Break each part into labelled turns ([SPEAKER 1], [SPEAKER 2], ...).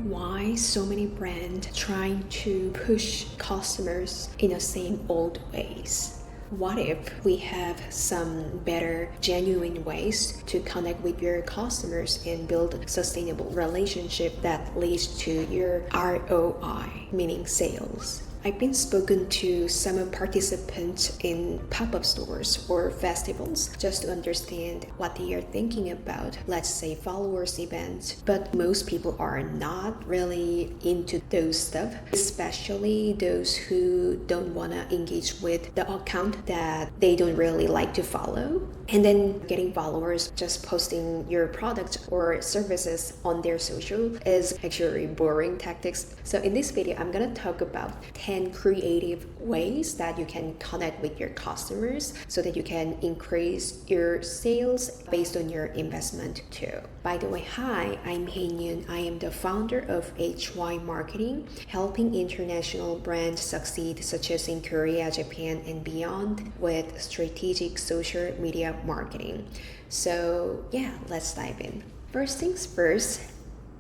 [SPEAKER 1] why so many brands trying to push customers in the same old ways. What if we have some better, genuine ways to connect with your customers and build sustainable relationship that leads to your ROI, meaning sales? I've been spoken to some participants in pop-up stores or festivals just to understand what they are thinking about, let's say followers events. But most people are not really into those stuff, especially those who don't want to engage with the account that they don't really like to follow. And then getting followers just posting your product or services on their social is actually boring tactics. So in this video, I'm going to talk about 10 creative ways that you can connect with your customers so that you can increase your sales based on your investment too. By the way, hi, I'm Hyein. I am the founder of HY Marketing, helping international brands succeed such as in Korea, Japan, and beyond with strategic social media marketing. So yeah, let's dive in. First things first,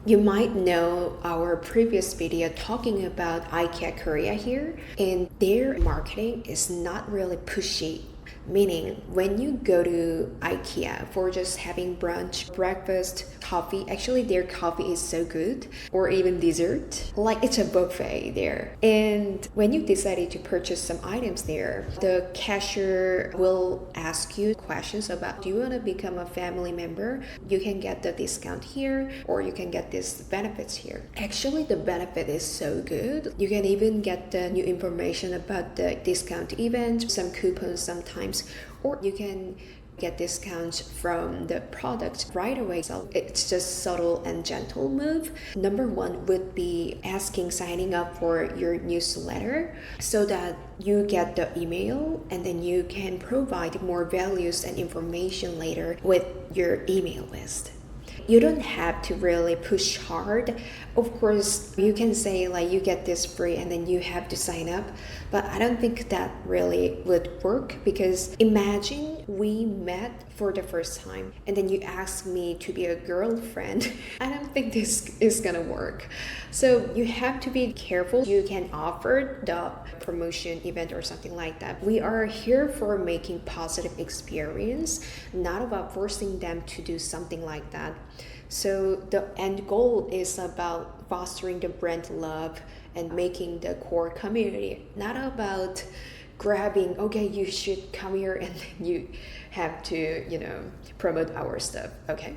[SPEAKER 1] you might know our previous video talking about IKEA Korea here, and their marketing is not really pushy. Meaning, when you go to IKEA for just having brunch, breakfast, coffee, actually their coffee is so good, or even dessert, like it's a buffet there. And when you decided to purchase some items there, the cashier will ask you questions about, do you want to become a family member? You can get the discount here, or you can get these benefits here. Actually, the benefit is so good. You can even get the new information about the discount event, some coupons sometimes, or you can get discounts from the product right away. So it's just subtle and gentle move. Number one would be signing up for your newsletter so that you get the email and then you can provide more values and information later with your email list. You don't have to really push hard. Of course, you can say like you get this free and then you have to sign up, but I don't think that really would work, because imagine we met for the first time and then you ask me to be a girlfriend. I don't think this is gonna work. So you have to be careful. You can offer the promotion event or something like that. We are here for making positive experience, not about forcing them to do something like that. So the end goal is about fostering the brand love and making the core community, not about grabbing, okay, you should come here and then you have to, promote our stuff, okay?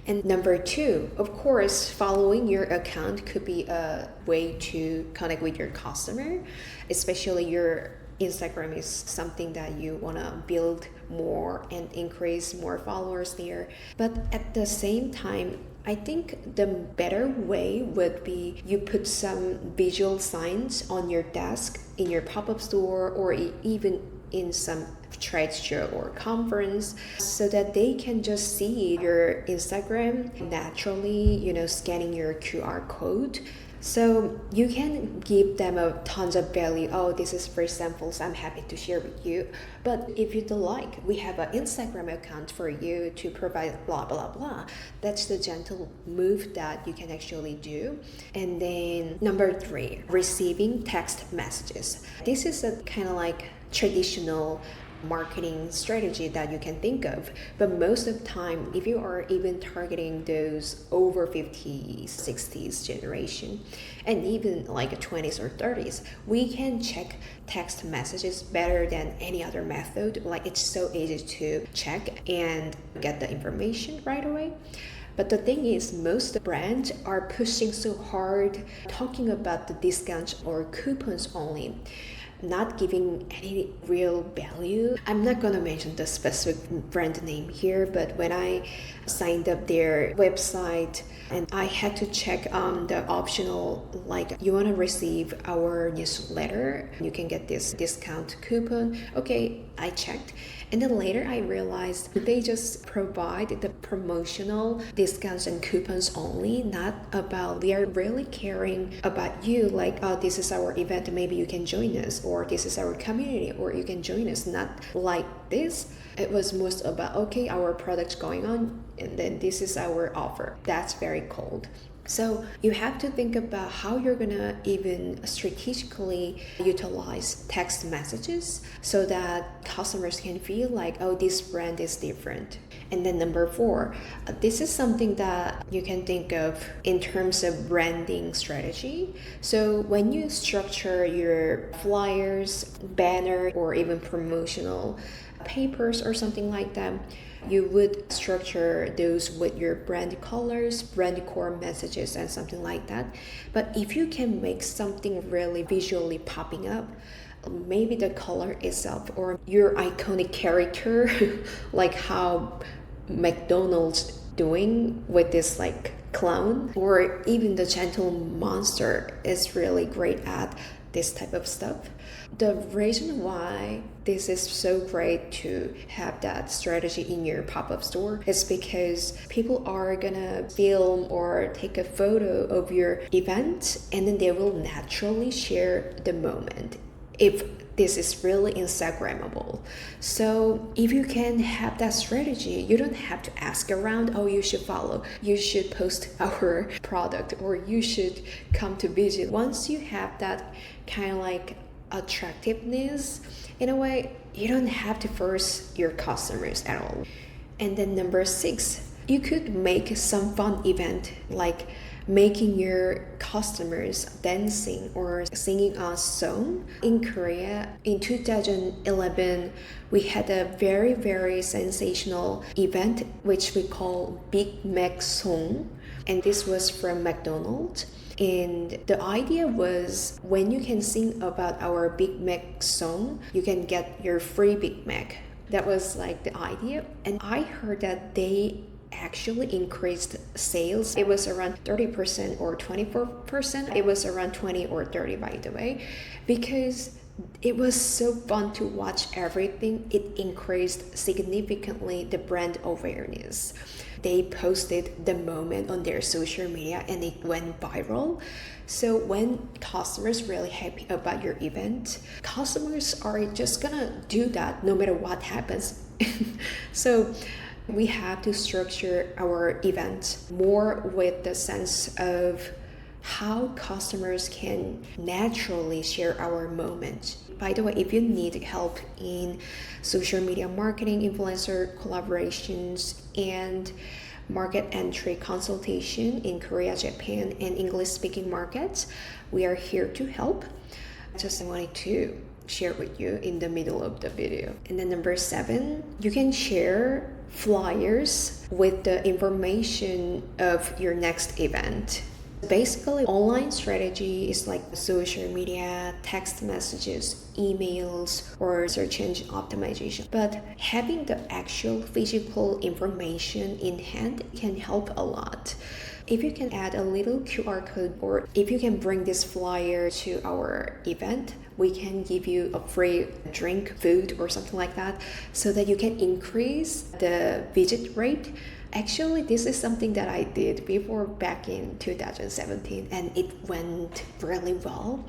[SPEAKER 1] And number two, of course, following your account could be a way to connect with your customer, especially your Instagram is something that you want to build more and increase more followers there. But at the same time, I think the better way would be you put some visual signs on your desk in your pop-up store or even in some trade show or conference so that they can just see your Instagram naturally, scanning your QR code. So you can give them a tons of value. Oh, this is free samples. I'm happy to share with you. But if you don't like, we have an Instagram account for you to provide blah, blah, blah. That's the gentle move that you can actually do. And then number three, receiving text messages. This is a kind of like traditional marketing strategy that you can think of, but most of the time, if you are even targeting those over 50s, 60s generation, and even like 20s or 30s, we can check text messages better than any other method. Like it's so easy to check and get the information right away. But the thing is, most brands are pushing so hard, talking about the discounts or coupons only, not giving any real value. I'm not gonna mention the specific brand name here, but when I signed up their website and I had to check the optional, like you wanna receive our newsletter, you can get this discount coupon. Okay, I checked. And then later I realized they just provide the promotional discounts and coupons only, not about, we are really caring about you, like, oh, this is our event, maybe you can join us, or this is our community, or you can join us, not like this. It was most about, okay, our product's going on, and then this is our offer. That's very cold. So you have to think about how you're gonna even strategically utilize text messages so that customers can feel like, oh, this brand is different. And then number 4, this is something that you can think of in terms of branding strategy. So when you structure your flyers, banner, or even promotional papers or something like that, you would structure those with your brand colors, brand core messages, and something like that. But if you can make something really visually popping up, maybe the color itself or your iconic character, like how McDonald's doing with this like clown, or even the gentle monster is really great at this type of stuff. The reason why this is so great to have that strategy in your pop-up store is because people are gonna film or take a photo of your event, and then they will naturally share the moment if this is really Instagrammable. So if you can have that strategy, you don't have to ask around, oh, you should follow, you should post our product, or you should come to visit. Once you have that kind of like attractiveness, in a way, you don't have to force your customers at all. And then number 6, you could make some fun event like making your customers dancing or singing a song. In Korea, in 2011, we had a very, very sensational event which we call Big Mac Song, and this was from McDonald's. And the idea was when you can sing about our Big Mac song, you can get your free Big Mac. That was like the idea. And I heard that they actually increased sales. It was around 30% or 24%. It was around 20 or 30 by the way, because it was so fun to watch everything. It increased significantly the brand awareness. They posted the moment on their social media and it went viral. So when customers really happy about your event, customers are just gonna do that no matter what happens. So we have to structure our event more with the sense of how customers can naturally share our moment. By the way, if you need help in social media marketing, influencer collaborations, and market entry consultation in Korea, Japan, and English-speaking markets, we are here to help. Just wanted to share with you in the middle of the video. And then number 7, you can share flyers with the information of your next event. Basically, online strategy is like social media, text messages, emails, or search engine optimization. But having the actual physical information in hand can help a lot. If you can add a little QR code, or if you can bring this flyer to our event, we can give you a free drink, food, or something like that, so that you can increase the visit rate. Actually, this is something that I did before back in 2017, and it went really well.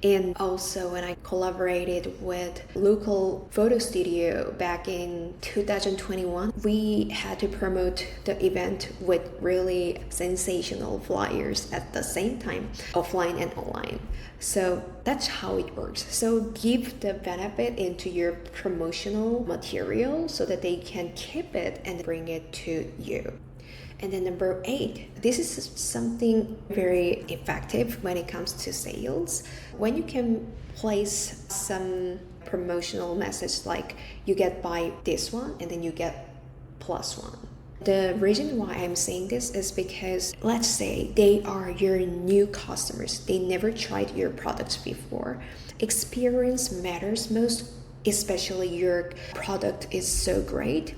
[SPEAKER 1] And also when I collaborated with local photo studio back in 2021, we had to promote the event with really sensational flyers at the same time, offline and online. So that's how it works. So give the benefit into your promotional material so that they can keep it and bring it to you. And then number 8, this is something very effective when it comes to sales. When you can place some promotional message like you get buy this one and then you get +1. The reason why I'm saying this is because let's say they are your new customers. They never tried your products before. Experience matters most, especially your product is so great.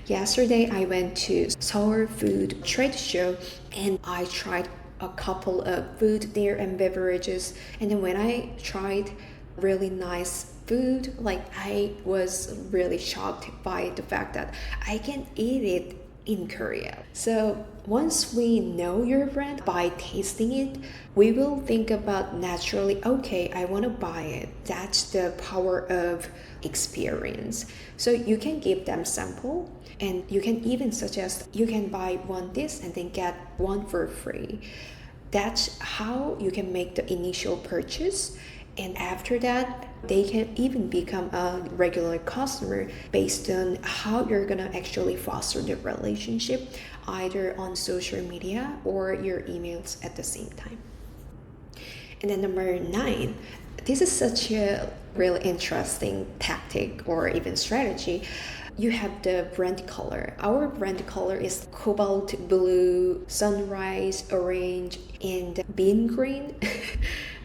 [SPEAKER 1] Yesterday, I went to Seoul Food Trade Show and I tried a couple of food there and beverages. And then when I tried really nice food, like I was really shocked by the fact that I can eat it in Korea. So once we know your brand by tasting it, we will think about naturally, okay, I want to buy it. That's the power of experience. So you can give them sample And you can even suggest you can buy one this and then get one for free. That's how you can make the initial purchase. And after that, they can even become a regular customer based on how you're gonna actually foster the relationship, either on social media or your emails at the same time. And then number 9, this is such a really interesting tactic or even strategy. You have the brand color. Our brand color is cobalt blue, sunrise orange, and bean green.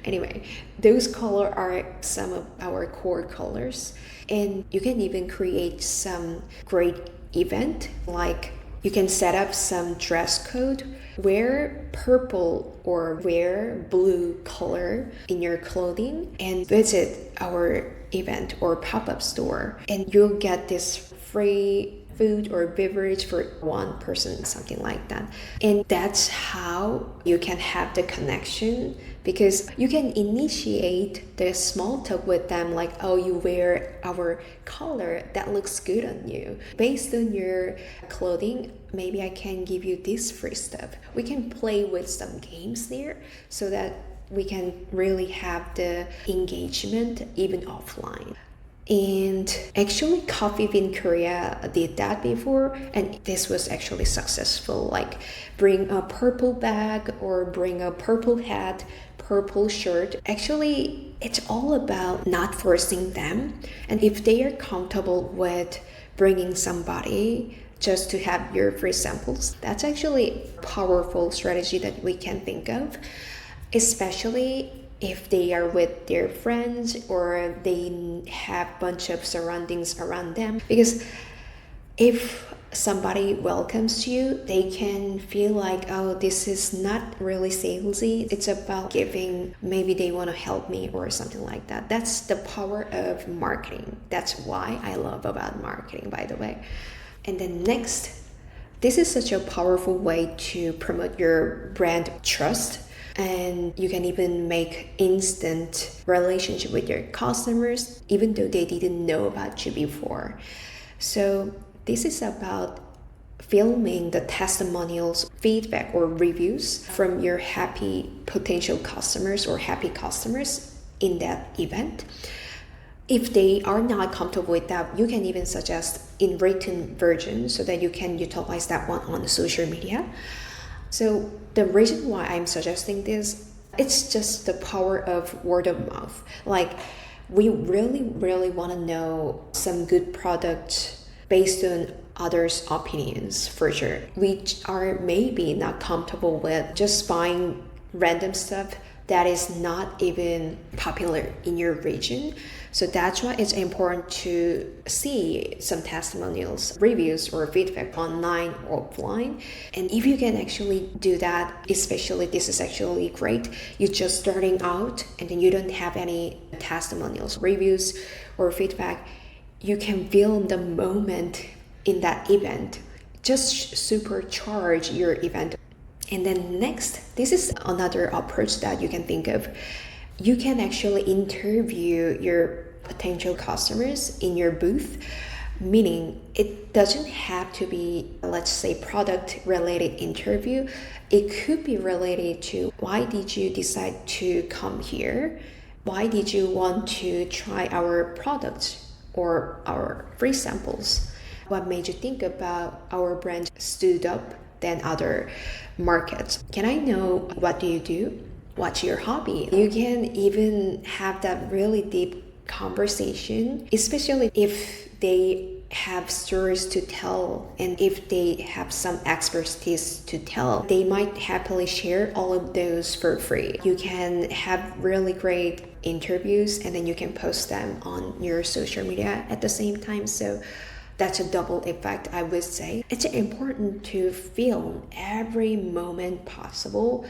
[SPEAKER 1] Anyway, those colors are some of our core colors. And you can even create some great event, like you can set up some dress code, wear purple or wear blue color in your clothing, and visit our event or pop-up store. And you'll get this free food or beverage for one person, something like that. And that's how you can have the connection, because you can initiate the small talk with them, like, oh, you wear our color, that looks good on you. Based on your clothing, maybe I can give you this free stuff. We can play with some games there so that we can really have the engagement even offline. And actually, Coffee Bean Korea did that before, and this was actually successful. Like, bring a purple bag or bring a purple hat, purple shirt. Actually, it's all about not forcing them. And if they are comfortable with bringing somebody just to have your free samples, that's actually a powerful strategy that we can think of, especially if they are with their friends or they have a bunch of surroundings around them. Because if somebody welcomes you, they can feel like, oh, this is not really salesy, it's about giving, maybe they want to help me or something like that. That's the power of marketing. That's why I love about marketing, by the way. And then next, this is such a powerful way to promote your brand trust. And you can even make instant relationship with your customers, even though they didn't know about you before. So this is about filming the testimonials, feedback, or reviews from your happy potential customers or happy customers in that event. If they are not comfortable with that, you can even suggest in written version so that you can utilize that one on social media. So the reason why I'm suggesting this, it's just the power of word of mouth. Like, we really want to know some good products based on others' opinions, for sure. We are maybe not comfortable with just buying random stuff that is not even popular in your region. So that's why it's important to see some testimonials, reviews, or feedback online or offline. And if you can actually do that, especially this is actually great, you're just starting out and then you don't have any testimonials, reviews, or feedback, you can film the moment in that event. Just supercharge your event. And then next, this is another approach that you can think of. You can actually interview your potential customers in your booth, meaning it doesn't have to be, let's say, product related interview. It could be related to, why did you decide to come here? Why did you want to try our products or our free samples? What made you think about our brand stood up than other markets? Can I know, what do you do? What's your hobby? You can even have that really deep conversation, especially if they have stories to tell and if they have some expertise to tell. They might happily share all of those for free. You can have really great interviews and then you can post them on your social media at the same time. So that's a double effect, I would say. It's important to film every moment possible.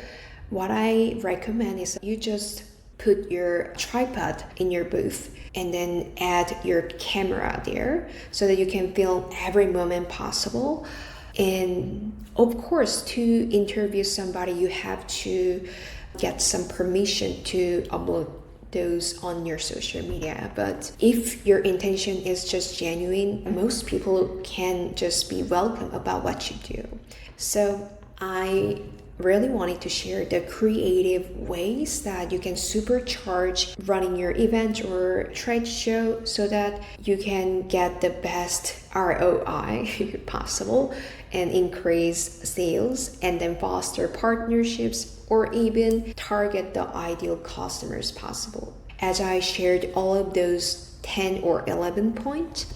[SPEAKER 1] What I recommend is you just put your tripod in your booth and then add your camera there so that you can film every moment possible. And of course, to interview somebody, you have to get some permission to upload those on your social media. But if your intention is just genuine, most people can just be welcome about what you do. So I really wanted to share the creative ways that you can supercharge running your event or trade show so that you can get the best ROI possible and increase sales and then foster partnerships or even target the ideal customers possible. As I shared all of those 10 or 11 points,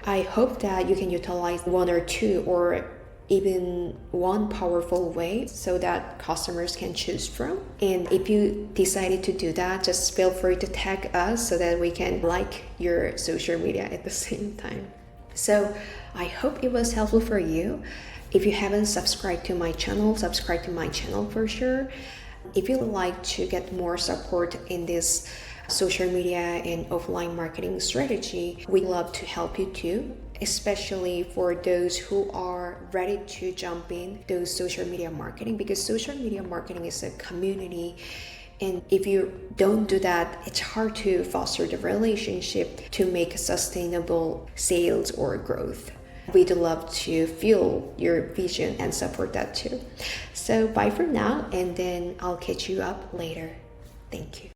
[SPEAKER 1] I hope that you can utilize one or two or even one powerful way so that customers can choose from. And if you decided to do that, just feel free to tag us so that we can like your social media at the same time. So I hope it was helpful for you. If you haven't subscribed to my channel, subscribe to my channel for sure. If you'd like to get more support in this social media and offline marketing strategy, we'd love to help you too, especially for those who are ready to jump in those social media marketing, because social media marketing is a community, and if you don't do that, it's hard to foster the relationship to make sustainable sales or growth. We'd love to fuel your vision and support that too. So bye for now, and then I'll catch you up later. Thank you.